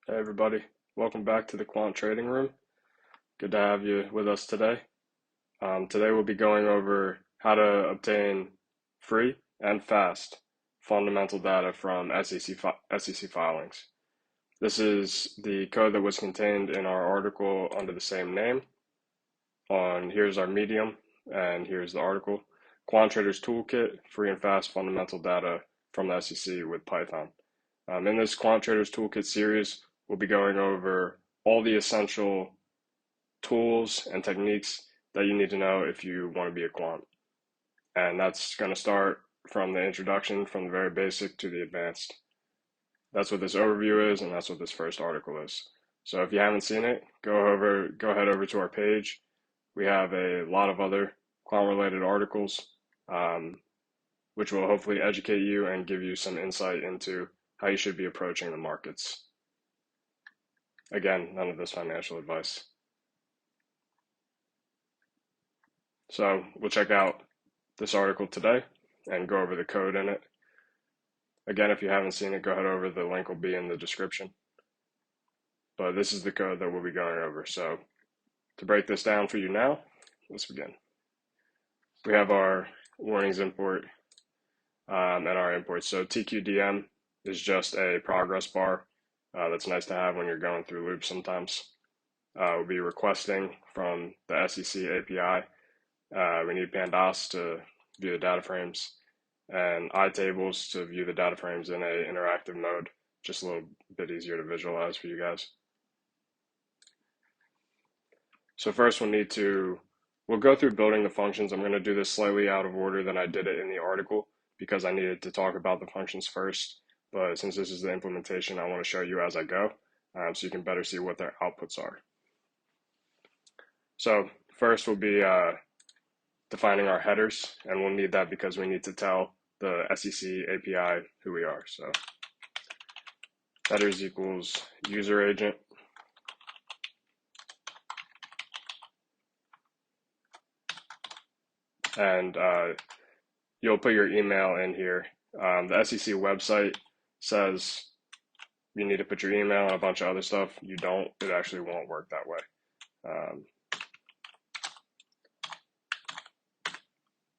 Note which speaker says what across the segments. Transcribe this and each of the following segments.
Speaker 1: Hey everybody, welcome back to the Quant Trading Room. Good to have you with us today. Today we'll be going over how to obtain free and fast fundamental data from SEC filings. This is the code that was contained in our article under the same name. Here's our medium, and here's the article. Quant Traders Toolkit, free and fast fundamental data from the SEC with Python. In this Quant Traders Toolkit series, we'll be going over all the essential tools and techniques that you need to know if you want to be a quant. And that's going to start from the introduction, from the very basic to the advanced. That's what this overview is, and that's what this first article is. So if you haven't seen it, go ahead over to our page. We have a lot of other quant-related articles, which will hopefully educate you and give you some insight into how you should be approaching the markets. Again, none of this financial advice. So we'll check out this article today and go over the code in it. Again, if you haven't seen it, go ahead over. The link will be in the description. But this is the code that we'll be going over. So to break this down for you now, let's begin. We have our warnings import and our imports. So TQDM is just a progress bar that's nice to have when you're going through loops sometimes. We'll be requesting from the SEC API. We need pandas to view the data frames and iTables to view the data frames in an interactive mode, just a little bit easier to visualize for you guys. So first we'll go through building the functions. I'm going to do this slightly out of order than I did it in the article because I needed to talk about the functions first. But since this is the implementation, I want to show you as I go so you can better see what their outputs are. So first we'll be defining our headers, and we'll need that because we need to tell the SEC API who we are. So headers equals user agent. And you'll put your email in here. The SEC website says you need to put your email and a bunch of other stuff. You don't. It actually won't work that way.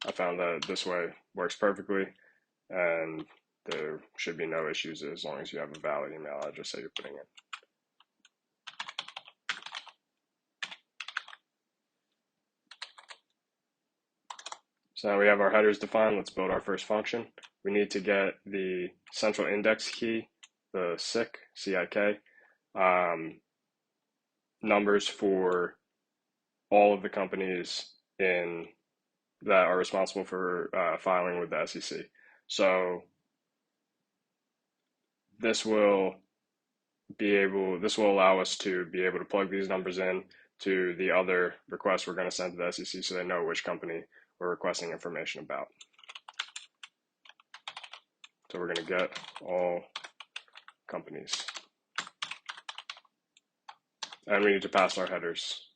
Speaker 1: I found that this way works perfectly, and there should be no issues as long as you have a valid email address that you're putting in. So now we have our headers defined. Let's build our first function. We need to get the central index key, the CIK, C-I-K, numbers for all of the companies that are responsible for filing with the SEC. So this will allow us to be able to plug these numbers in to the other requests we're going to send to the SEC so they know which company we're requesting information about. So we're going to get all companies. And we need to pass our headers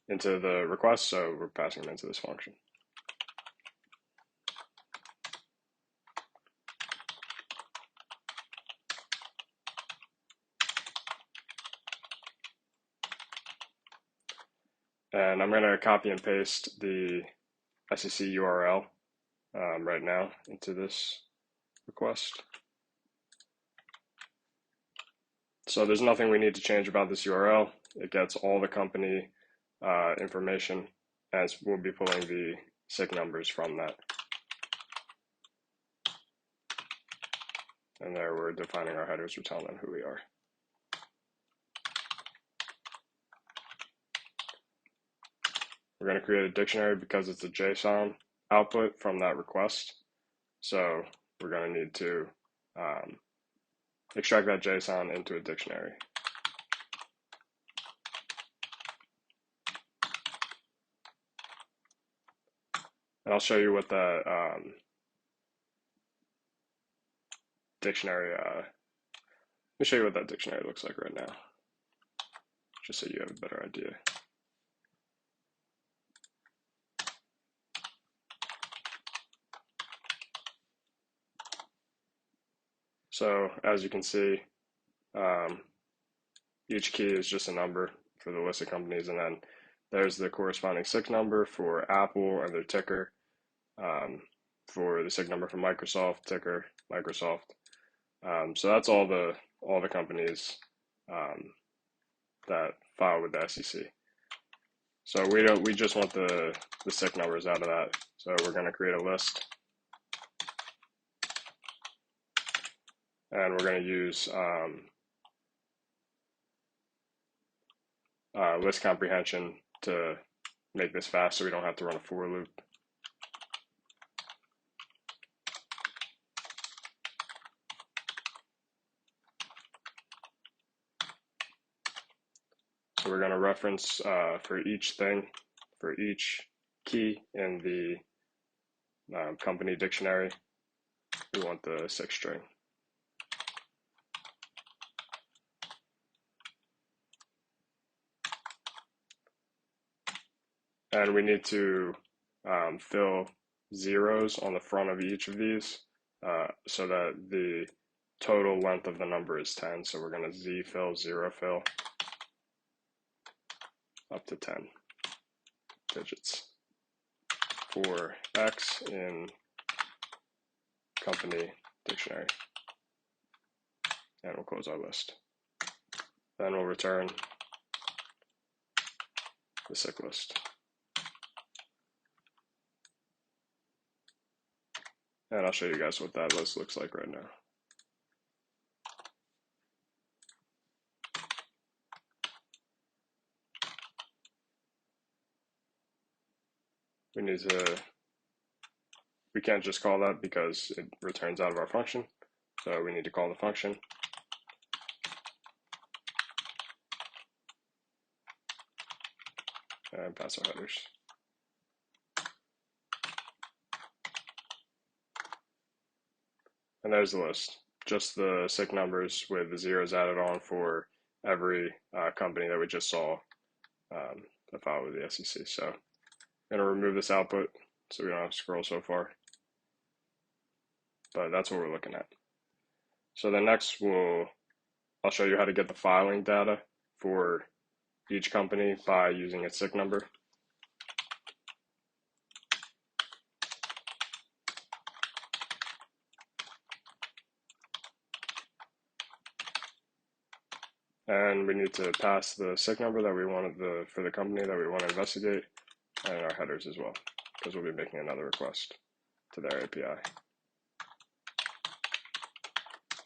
Speaker 1: into the request, so we're passing them into this function. And I'm going to copy and paste the SEC URL right now into this request. So there's nothing we need to change about this URL. It gets all the company information, as we'll be pulling the CIK numbers from that. And there we're defining our headers, we're telling them who we are. We're going to create a dictionary because it's a JSON output from that request. So we're going to need to extract that JSON into a dictionary. And I'll show you what that dictionary, let me show you what that dictionary looks like right now, just so you have a better idea. So as you can see, each key is just a number for the listed companies, and then there's the corresponding SIC number for Apple and their ticker. For the SIC number for Microsoft, ticker Microsoft. So that's all the companies that file with the SEC. So we just want the SIC numbers out of that. So we're going to create a list, and we're going to use list comprehension to make this fast, so we don't have to run a for loop. So we're going to reference for each thing, for each key in the company dictionary, we want the SIC string. And we need to fill zeros on the front of each of these so that the total length of the number is 10. So we're going to z fill, zero fill, up to 10 digits for X in company dictionary. And we'll close our list. Then we'll return the SIC list. And I'll show you guys what that list looks like right now. We can't just call that because it returns out of our function. So we need to call the function. And pass our headers. And there's the list. Just the SIC numbers with the zeros added on for every company that we just saw that filed with the SEC. So I'm going to remove this output so we don't have to scroll so far. But that's what we're looking at. So then next I'll show you how to get the filing data for each company by using its SIC number. And we need to pass the SIC number that we wanted for the company that we want to investigate, and our headers as well, because we'll be making another request to their API.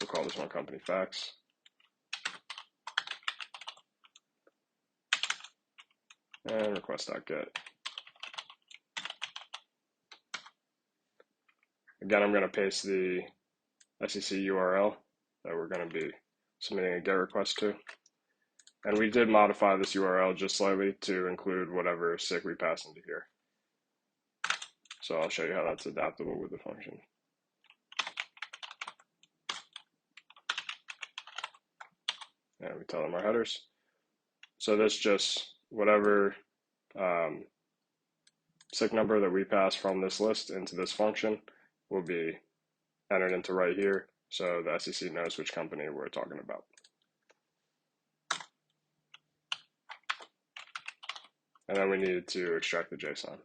Speaker 1: We'll call this one company facts. And request.get. Again, I'm going to paste the SEC URL that we're going to be submitting a GET request to. And we did modify this URL just slightly to include whatever SIC we pass into here. So I'll show you how that's adaptable with the function. And we tell them our headers. So this just whatever SIC number that we pass from this list into this function will be entered into right here, so the SEC knows which company we're talking about. And then we needed to extract the JSON.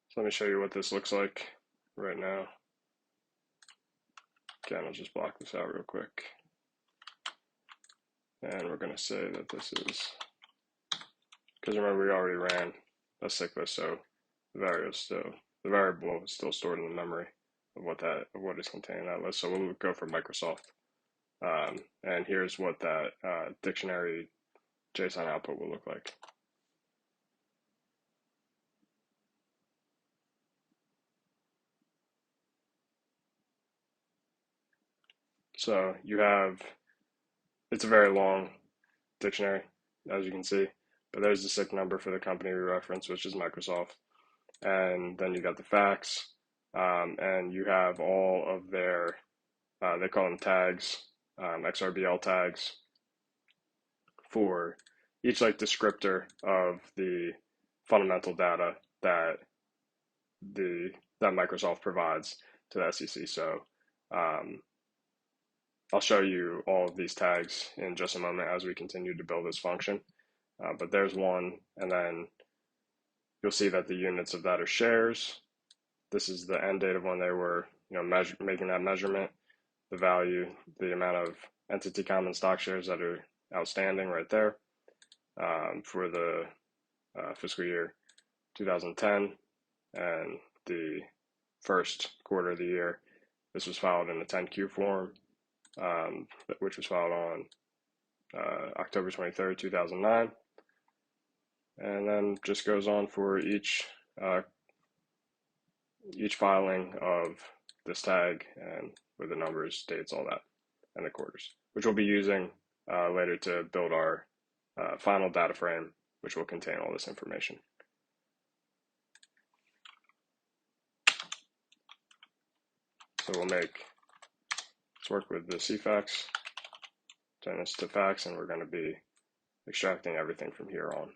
Speaker 1: So let me show you what this looks like right now. Again, I'll just block this out real quick. And we're going to say that this is, because remember we already ran a SIC list, so the variable is still stored in the memory of what is contained in that list. So we'll go for Microsoft. And here's what that dictionary JSON output will look like. So it's a very long dictionary, as you can see, but there's the SIC number for the company we reference, which is Microsoft. And then you got the facts, and you have all of their, they call them tags, XRBL tags for each like descriptor of the fundamental data that Microsoft provides to the SEC. So I'll show you all of these tags in just a moment as we continue to build this function. But there's one, and then you'll see that the units of that are shares. This is the end date of when they were, making that measurement, the value, the amount of entity common stock shares that are outstanding right there for the fiscal year 2010 and the first quarter of the year. This was filed in the 10Q form, which was filed on October 23rd, 2009. And then just goes on for each filing of this tag and with the numbers, dates, all that, and the quarters, which we'll be using later to build our final data frame, which will contain all this information. So let's work with the CFAX, turn this to fax, and we're going to be extracting everything from here on.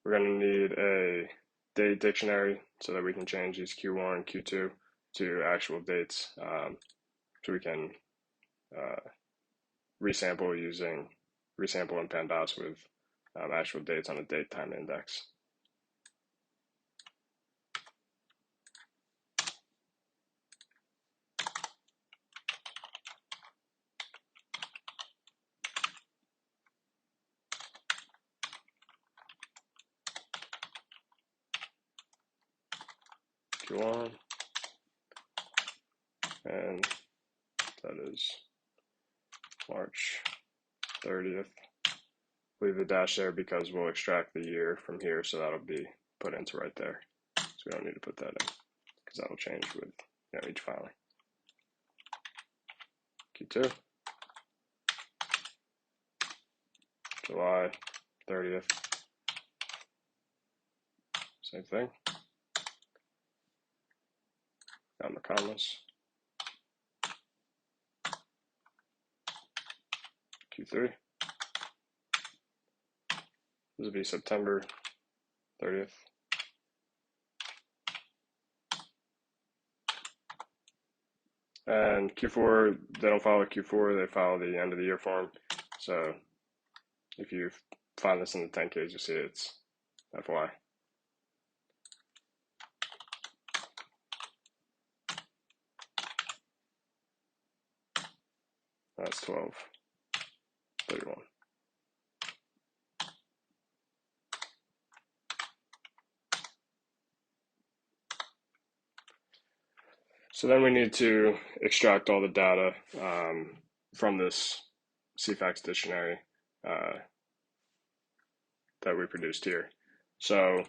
Speaker 1: We're going to need a date dictionary so that we can change these Q1, Q2 to actual dates, so we can resample in PANDAS with actual dates on a date time index. Q1, and that is March 30th. Leave the dash there because we'll extract the year from here, so that'll be put into right there. So we don't need to put that in because that will change with each filing. Q2, July 30th, same thing. Down the commas. Q3. This will be September 30th. And Q4, they don't file a Q4, they file the end of the year form. So if you find this in the 10Ks, you'll see it's FY. That's 12/31. So then we need to extract all the data from this CFAX dictionary that we produced here. So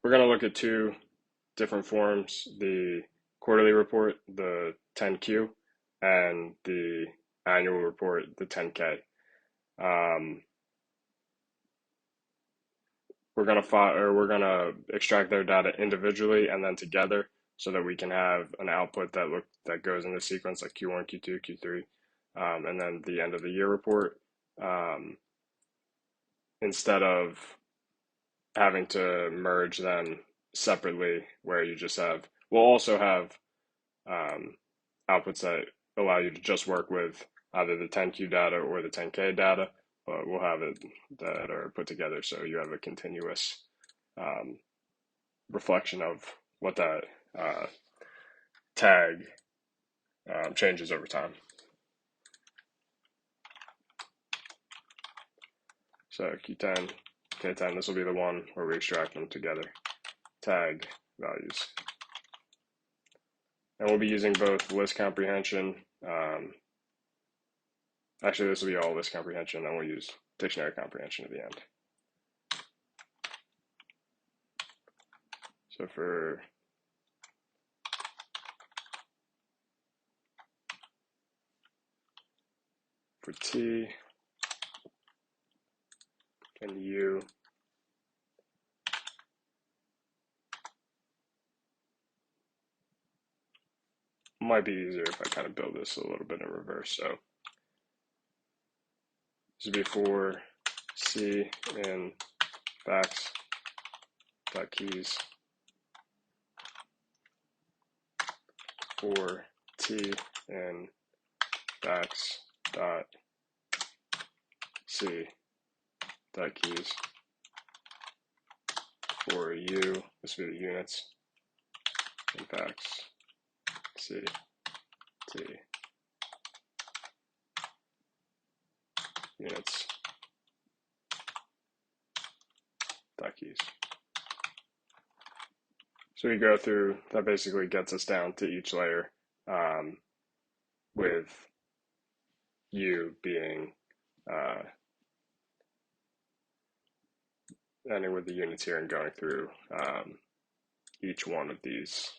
Speaker 1: we're going to look at two different forms, the quarterly report, the 10Q, and the annual report, the 10K. We're gonna extract their data individually and then together so that we can have an output that goes in the sequence like Q1, Q2, Q3, and then the end of the year report, instead of having to merge them separately where you just have, we'll also have outputs that allow you to just work with either the 10Q data or the 10K data, but we'll have it that are put together so you have a continuous reflection of what that tag changes over time. So Q10, K10, this will be the one where we extract them together, tag values. And we'll be using both list comprehension. Actually, this will be all list comprehension, and we'll use dictionary comprehension at the end. So for T, and U. Might be easier if I kind of build this a little bit in reverse. So this would be for C in facts dot keys for T in facts dot C dot keys for U. This would be the units in facts C T units dot keys. So we go through, that basically gets us down to each layer, with U being ending with the units here and going through each one of these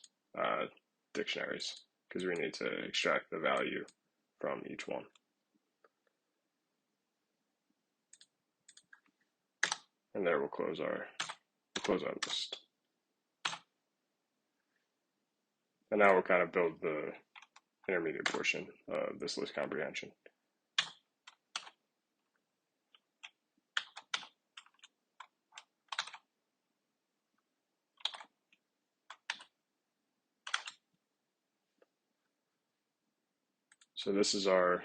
Speaker 1: dictionaries, because we need to extract the value from each one. And there we'll close our list. And now we'll kind of build the intermediate portion of this list comprehension. So this is we're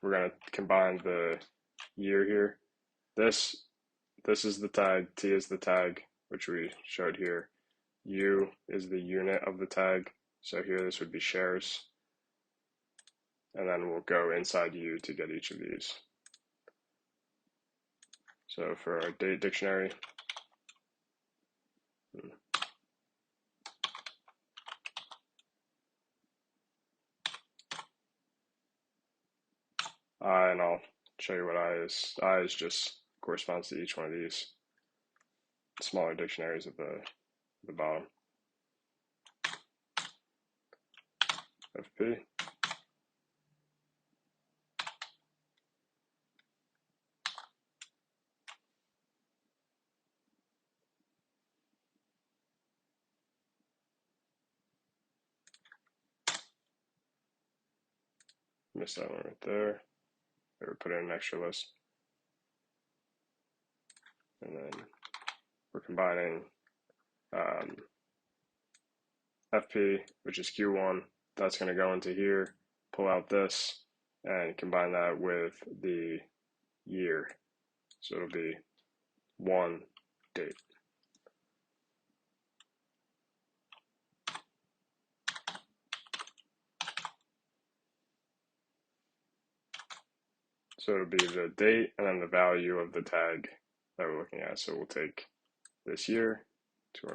Speaker 1: going to combine the year here. This is the tag, T is the tag, which we showed here. U is the unit of the tag. So here this would be shares. And then we'll go inside U to get each of these. So for our date dictionary, I, and I'll show you what I is. I is just corresponds to each one of these smaller dictionaries at the bottom. FP. Missed that one right there. I would put in an extra list. And then we're combining FP, which is Q1. That's going to go into here, pull out this, and combine that with the year. So it'll be 1 date. So it'll be the date and then the value of the tag that we're looking at. So we'll take this year, to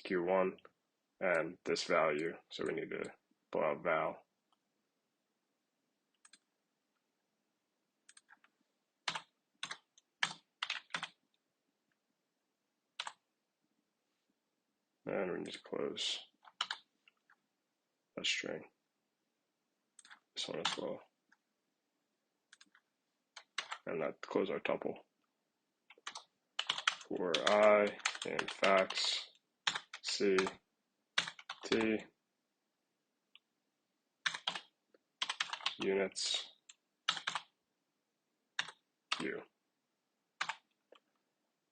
Speaker 1: Q1, and this value. So we need to pull out val. And we need to close a string. This one as well. And that close our tuple. For I in facts C T units U.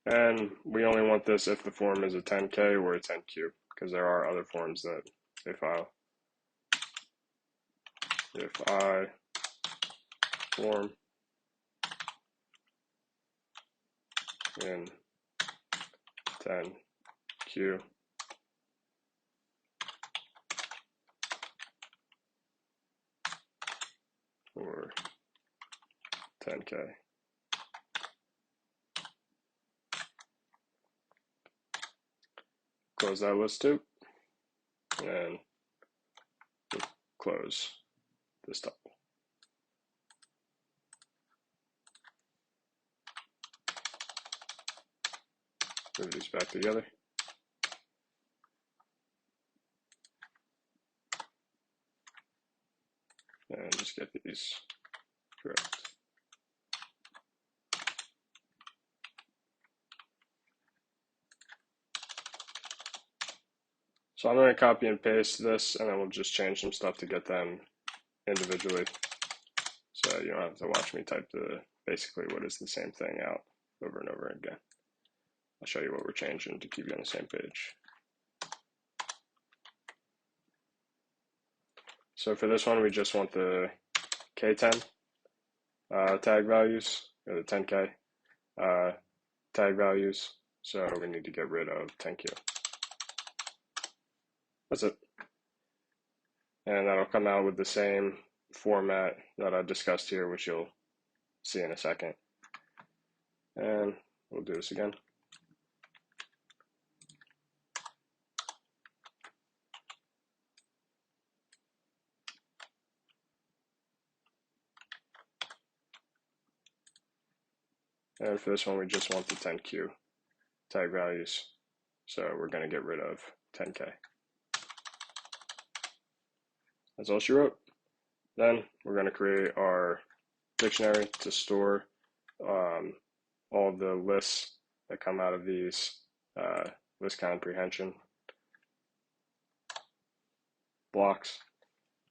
Speaker 1: And we only want this if the form is a 10K or a 10Q, because there are other forms that if I form in 10Q or 10K. Close that list too, and close this tuple. Move these back together. And just get these correct. So I'm going to copy and paste this, and then we'll just change some stuff to get them individually. So you don't have to watch me type basically what is the same thing out over and over again. I'll show you what we're changing to keep you on the same page. So for this one, we just want the K10 tag values, or the 10K tag values. So we need to get rid of 10Q. That's it. And that'll come out with the same format that I discussed here, which you'll see in a second. And we'll do this again. And for this one, we just want the 10Q tag values. So we're going to get rid of 10K. That's all she wrote. Then we're going to create our dictionary to store all the lists that come out of these list comprehension blocks.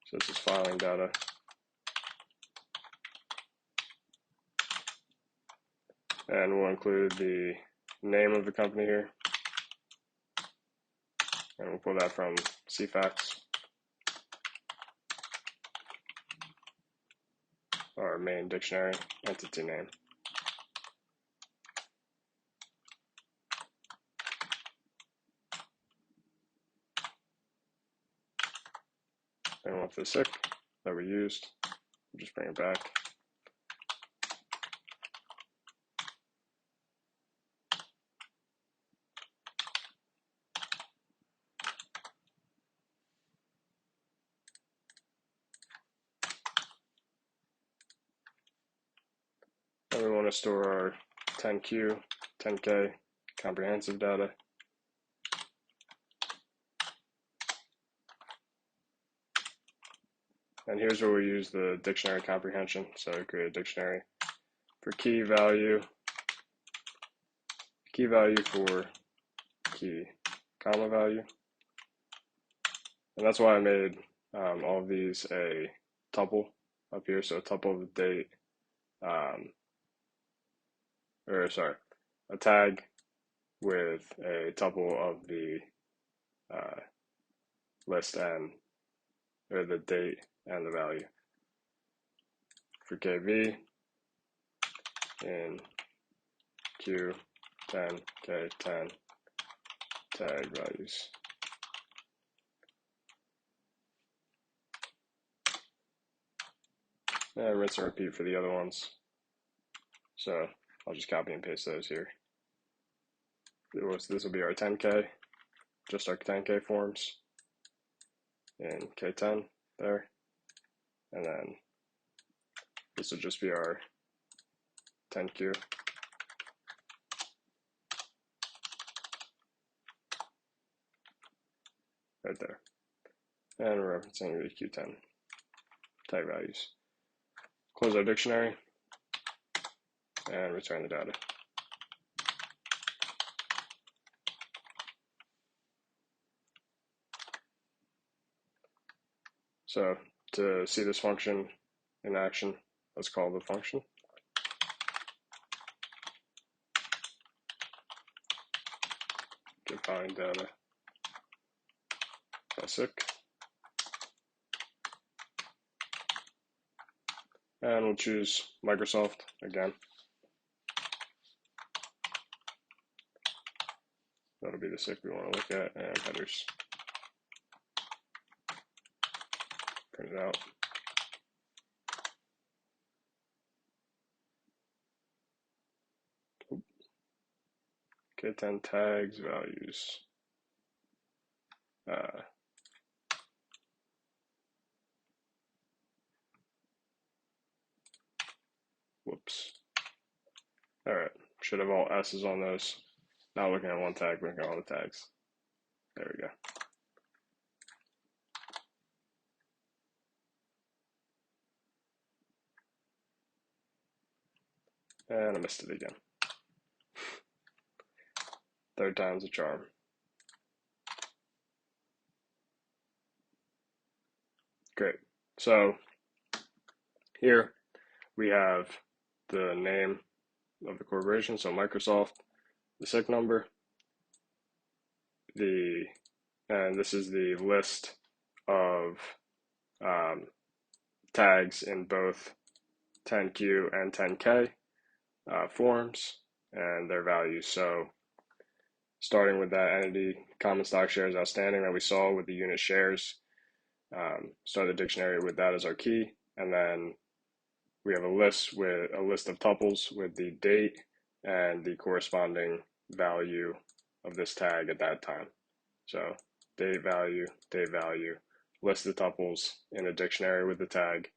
Speaker 1: So this is filing data. And we'll include the name of the company here. And we'll pull that from CFAX, our main dictionary entity name. And with the SIC that we used, we'll just bring it back. And we want to store our 10Q, 10K comprehensive data. And here's where we use the dictionary comprehension. So create a dictionary for key value for key, comma value. And that's why I made all of these a tuple up here. So a tuple of the date, a tag with a tuple of the list and, or the date and the value. For KV in Q10, K10 tag values. And rinse and repeat for the other ones. So I'll just copy and paste those here. This will be our 10K, just our 10K forms in K10 there. And then this will just be our 10Q. Right there. And we're referencing the Q10 tag values. Close our dictionary and return the data. So to see this function in action, let's call the function. Define data SIC. And we'll choose Microsoft again. That'll be the SIC we want to look at, and headers. Print it out. K10 tags values. Whoops. All right, should have all S's on those. Not looking at one tag, looking at all the tags. There we go. And I missed it again. Third time's a charm. Great. So here we have the name of the corporation, so Microsoft, the SIC number, and this is the list of tags in both 10Q and 10K forms and their values. So starting with that entity, common stock shares outstanding that we saw with the unit shares, start the dictionary with that as our key, and then we have a list of tuples with the date and the corresponding value of this tag at that time. So date value, list of tuples in a dictionary with the tag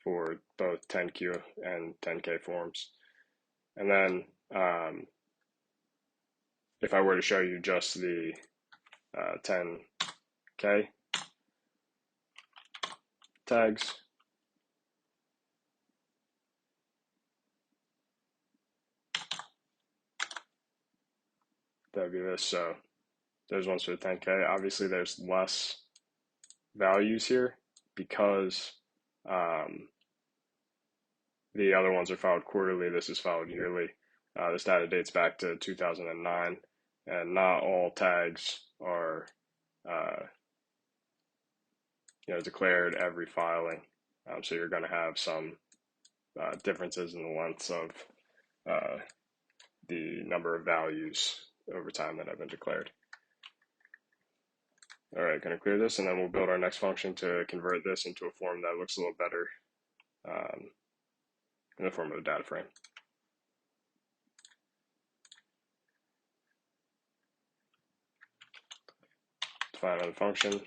Speaker 1: for both 10Q and 10K forms. And then if I were to show you just the 10K tags, that would be this. So there's ones for the 10K. Obviously, there's less values here because the other ones are filed quarterly. This is filed yearly. This data dates back to 2009, and not all tags are declared every filing. So you're going to have some differences in the lengths of the number of values over time that have been declared. All right, going to clear this, and then we'll build our next function to convert this into a form that looks a little better in the form of a data frame. Define another function,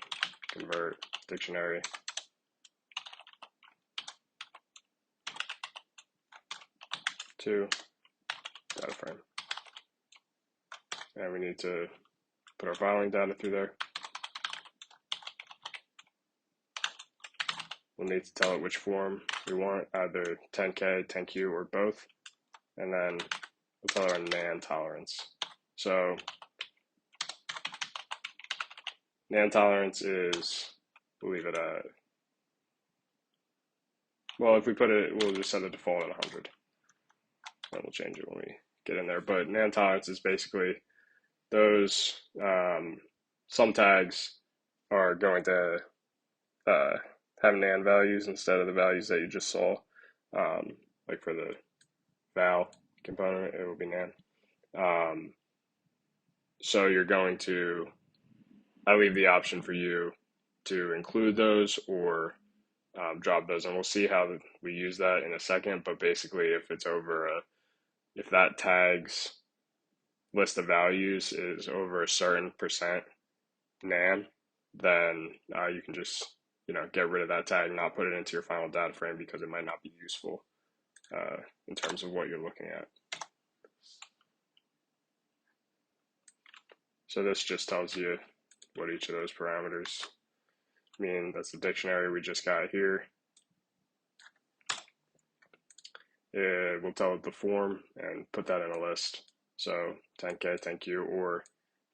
Speaker 1: convert dictionary to data frame. And we need to put our filing data through there. We'll need to tell it which form we want, either 10K, 10Q, or both. And then we'll tell our NaN tolerance. So NaN tolerance is, we'll leave it at, well, if we put it, we'll just set the default at 100. And we'll change it when we get in there. But NaN tolerance is basically those, some tags are going to have NaN values instead of the values that you just saw. Like for the val component, it will be NaN. So you're going to, I leave the option for you to include those or drop those, and we'll see how we use that in a second. But basically, if it's over if that tag's list of values is over a certain percent NaN, then you can just get rid of that tag, not put it into your final data frame because it might not be useful in terms of what you're looking at. So this just tells you what each of those parameters mean. That's the dictionary we just got here. It will tell it the form and put that in a list. So 10K, 10Q, or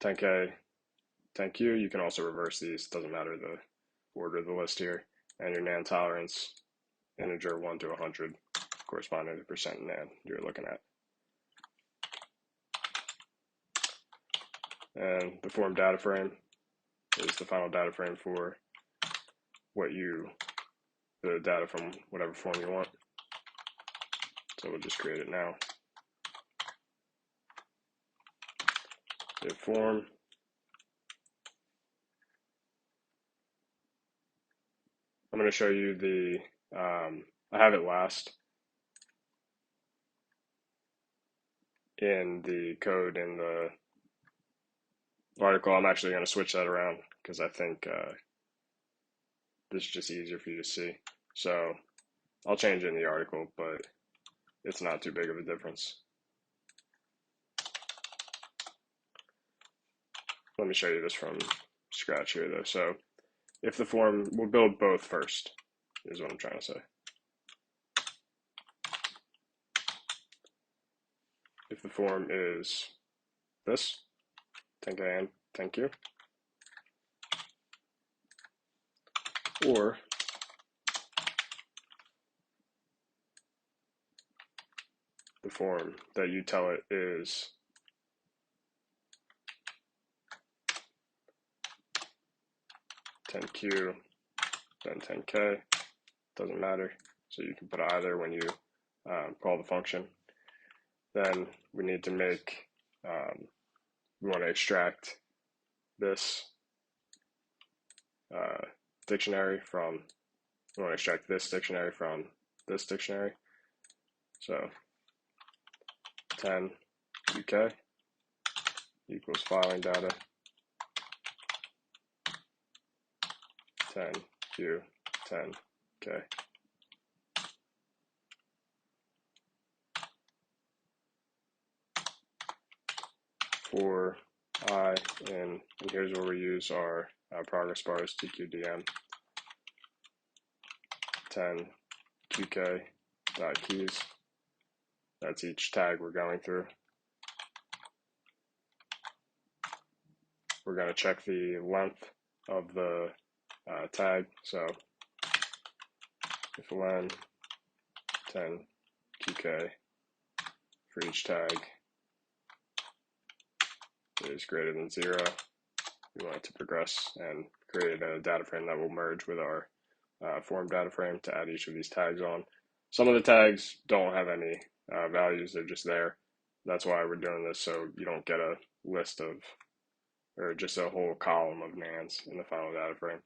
Speaker 1: 10K, 10Q. You can also reverse these. It doesn't matter the order of the list here. And your NaN tolerance, integer 1 to 100, corresponding to the percent NaN you're looking at. And the form data frame is the final data frame for the data from whatever form you want. So we'll just create it now. Div form. I'm going to show you the, I have it last in the code in the article. I'm actually going to switch that around because I think this is just easier for you to see. So I'll change it in the article, but it's not too big of a difference. Let me show you this from scratch here though. So if the form, we'll build both first, is what I'm trying to say. If the form is this, 10K and 10Q, or the form that you tell it is $10Q, then $10K, doesn't matter. So you can put either when you call the function. Then we need to make, we want to extract this dictionary from, we want to extract this dictionary from this dictionary. So 10 UK equals filing data 10 Q 10 K. For I and here's where we use our progress bars TQDM 10 QK dot keys. That's each tag we're going through. We're going to check the length of the tag. So if len 10 QK for each tag is greater than 0, we want it to progress and create a data frame that will merge with our form data frame to add each of these tags on. Some of the tags don't have any values, they're just there. That's why we're doing this, so you don't get a list of, or just a whole column of nans in the final data frame.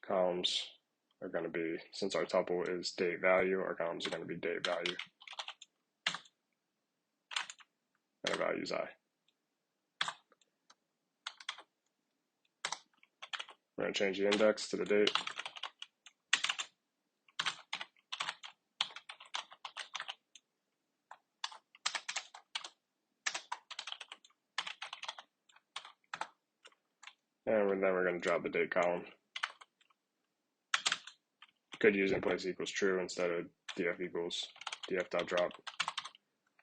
Speaker 1: Columns are going to be, since our tuple is date value, our columns are going to be date value. And our value is I. We're going to change the index to the date. And then we're going to drop the date column. Could use in place equals true instead of df equals df.drop,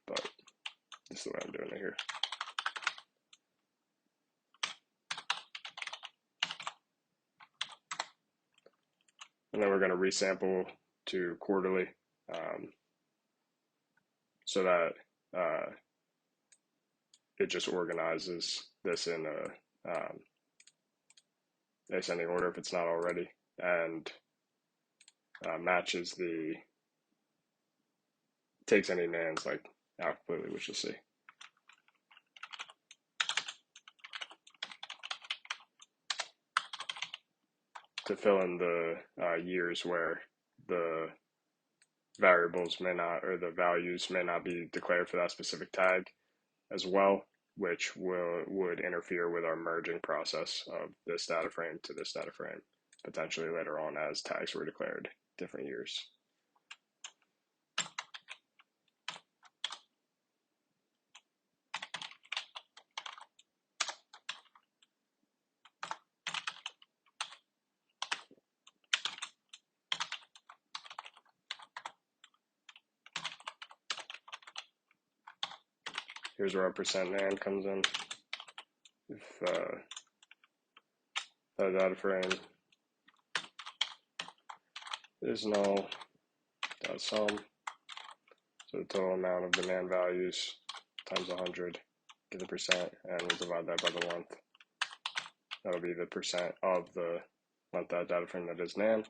Speaker 1: but this is the way I'm doing it here. And then we're going to resample to quarterly so that it just organizes this in a ascending order if it's not already, and matches the, takes any nans like out completely, which you'll see. To fill in the years where the variables may not, or the values may not be declared for that specific tag as well, which would interfere with our merging process of this data frame to this data frame, potentially later on as tags were declared different years. Here's where our %nan comes in. If that data frame is null, dot sum, so the total amount of the nan values times 100, get the percent, and we'll divide that by the length. That'll be the percent of the length of that data frame that is nan.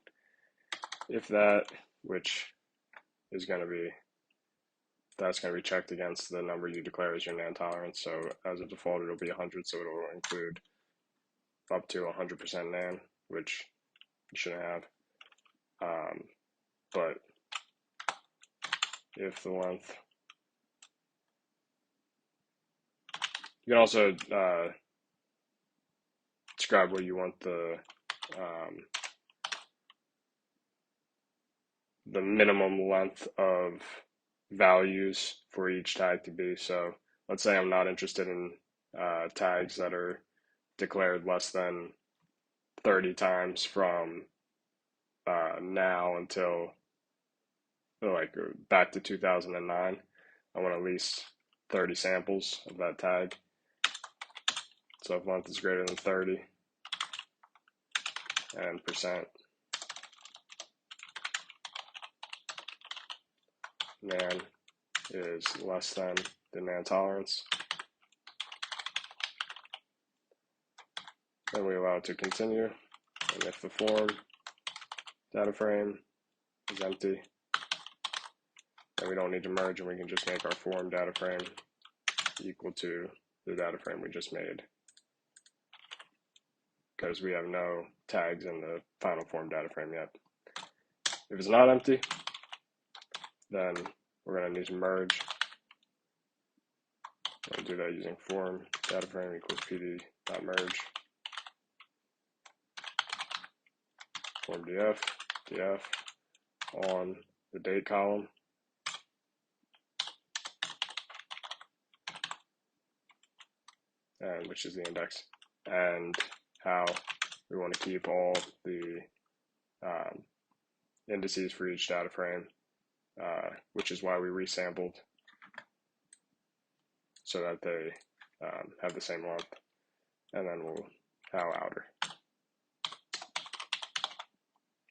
Speaker 1: If that, which is going to be, that's going to be checked against the number you declare as your nan tolerance. So as a default, it'll be 100, so it'll include up to 100% nan, which you shouldn't have. But if the length, you can also describe what you want the minimum length of values for each tag to be. So let's say I'm not interested in tags that are declared less than 30 times from now until like back to 2009. I want at least 30 samples of that tag. So if length is greater than 30 and percent nan is less than the nan tolerance, then we allow it to continue. And if the form data frame is empty, then we don't need to merge, and we can just make our form data frame equal to the data frame we just made, because we have no tags in the final form data frame yet. If it's not empty, then we're going to need to merge. We'll do that using form data frame equals pd.merge. Form df on the date column, and which is the index, and how we want to keep all the indices for each data frame, which is why we resampled, so that they have the same length, and then we'll how outer.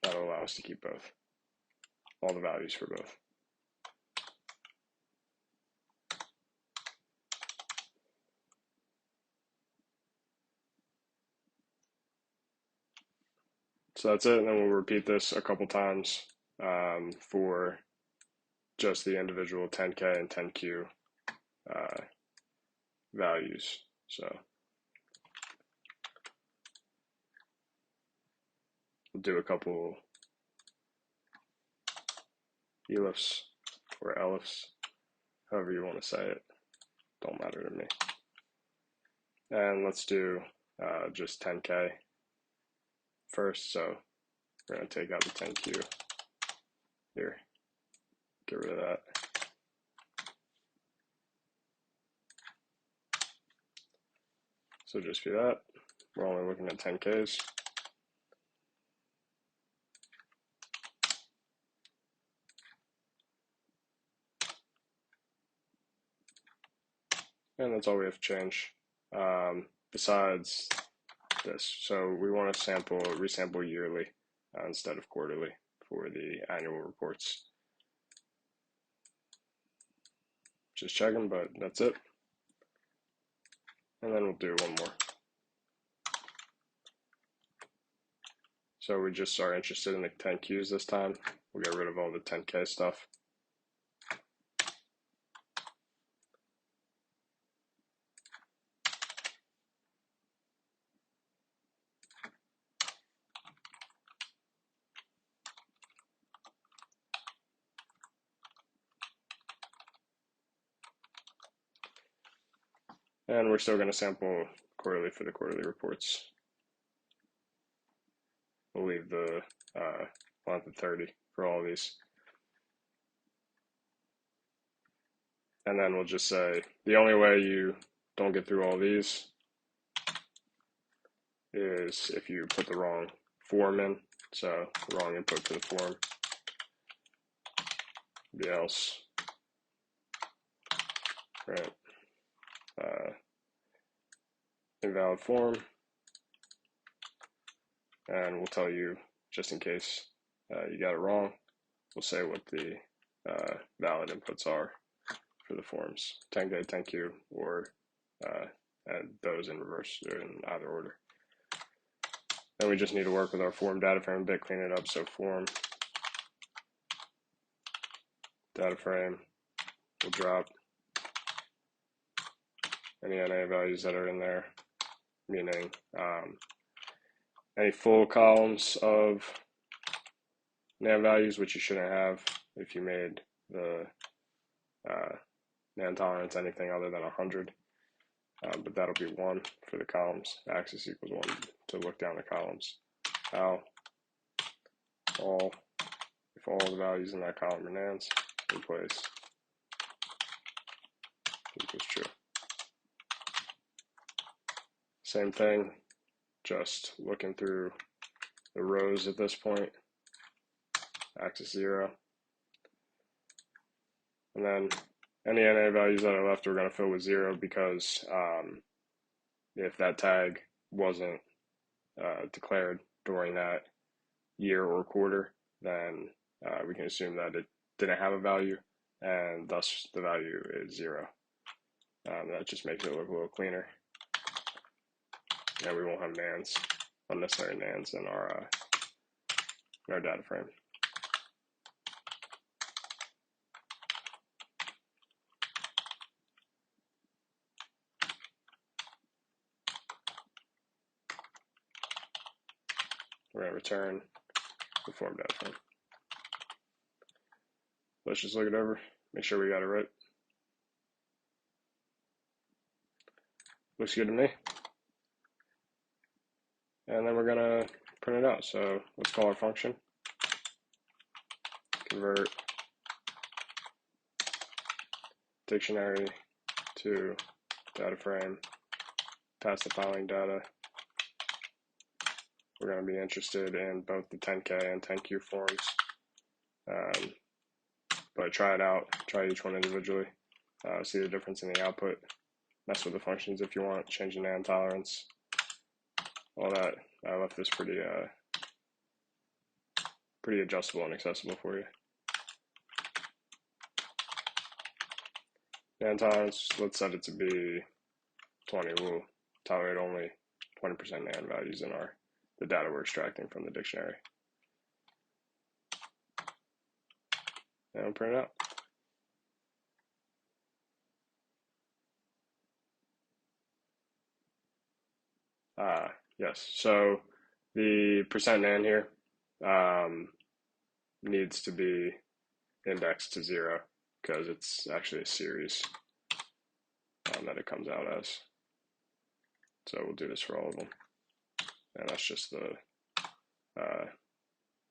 Speaker 1: That'll allow us to keep both, all the values for both. So that's it, and then we'll repeat this a couple times for just the individual 10K and 10Q values. So we'll do a couple elifs or elifs, however you want to say it, don't matter to me. And let's do just 10K first. So we're going to take out the 10Q here, get rid of that. So just do that. We're only looking at 10Ks. And that's all we have to change besides this. So we want to resample yearly instead of quarterly for the annual reports. Just checking, but that's it. And then we'll do one more. So we just are interested in the 10Qs this time. We'll get rid of all the 10K stuff. And we're still going to sample quarterly for the quarterly reports. We'll leave the length at 30 for all of these. And then we'll just say the only way you don't get through all these is if you put the wrong form in, so the wrong input to the form. Else, right? Invalid form, and we'll tell you, just in case you got it wrong, we'll say what the valid inputs are for the forms, 10K, 10Q, or add those in reverse, or in either order. Then we just need to work with our form data frame a bit, clean it up. So form data frame will drop any NA values that are in there, meaning any full columns of NAND values, which you shouldn't have if you made the NAND tolerance anything other than 100. But that'll be 1 for the columns. Axis equals 1 to look down the columns. How all, if all the values in that column are NANDs, replace equals true. Same thing, just looking through the rows at this point, axis 0. And then any NA values that are left we're going to fill with 0 because if that tag wasn't declared during that year or quarter, then we can assume that it didn't have a value, and thus the value is 0. That just makes it look a little cleaner, and we won't have nans, unnecessary nans in our data frame. We're going to return the form data frame. Let's just look it over, make sure we got it right. Looks good to me. And then we're going to print it out. So let's call our function convert dictionary to data frame, pass the following data. We're going to be interested in both the 10K and 10Q forms, but try it out, try each one individually, see the difference in the output, mess with the functions if you want, change the NAND tolerance, all that. I left this pretty adjustable and accessible for you. NAND tolerance, let's set it to be 20. We'll tolerate only 20% NAND values in the data we're extracting from the dictionary. And we'll print it out. Yes, so the percent %NAND here needs to be indexed to 0 because it's actually a series that it comes out as. So we'll do this for all of them. And that's just the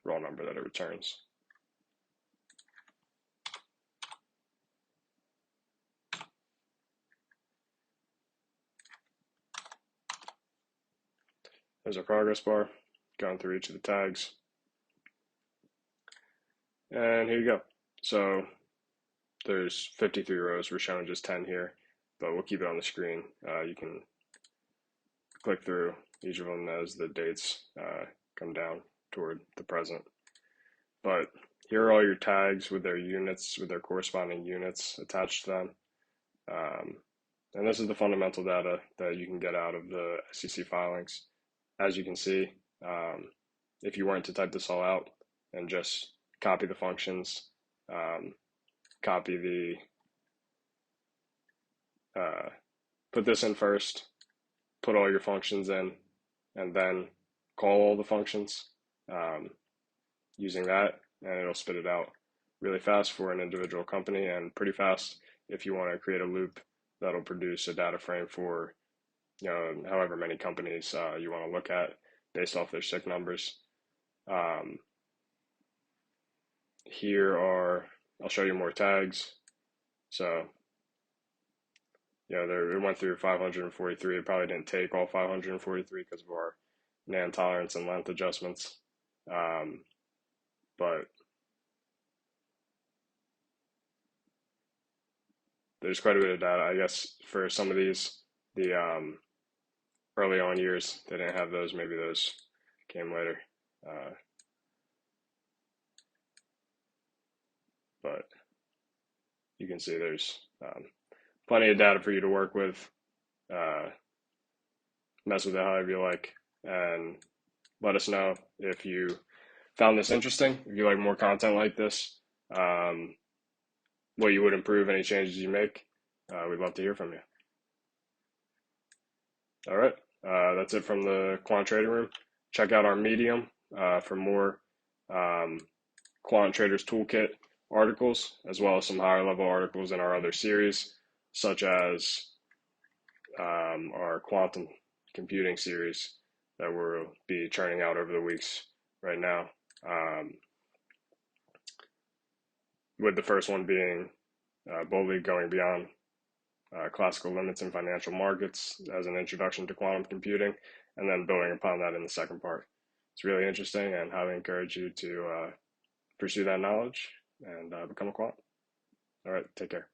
Speaker 1: raw number that it returns. There's our progress bar, going through each of the tags. And here you go. So there's 53 rows. We're showing just 10 here, but we'll keep it on the screen. You can click through each of them as the dates come down toward the present. But here are all your tags with their units, with their corresponding units attached to them. And this is the fundamental data that you can get out of the SEC filings. As you can see, if you weren't to type this all out and just copy the functions, put this in first, put all your functions in, and then call all the functions using that, and it'll spit it out really fast for an individual company, and pretty fast if you want to create a loop that'll produce a data frame for however many companies you want to look at based off their SIC numbers. I'll show you more tags. So it went through 543. It probably didn't take all 543 because of our NAND tolerance and length adjustments. But there's quite a bit of data. I guess for some of these, the early on years, they didn't have those. Maybe those came later. But you can see there's plenty of data for you to work with. Mess with it however you like, and let us know if you found this interesting, if you like more content like this, what you would improve, any changes you make. We'd love to hear from you. All right, that's it from the Quant Trading Room. Check out our Medium for more Quant Traders Toolkit articles, as well as some higher level articles in our other series, such as our quantum computing series that we'll be churning out over the weeks right now. With the first one being boldly going beyond classical limits in financial markets as an introduction to quantum computing, and then building upon that in the second part. It's really interesting, and highly encourage you to pursue that knowledge and become a quant. All right, take care.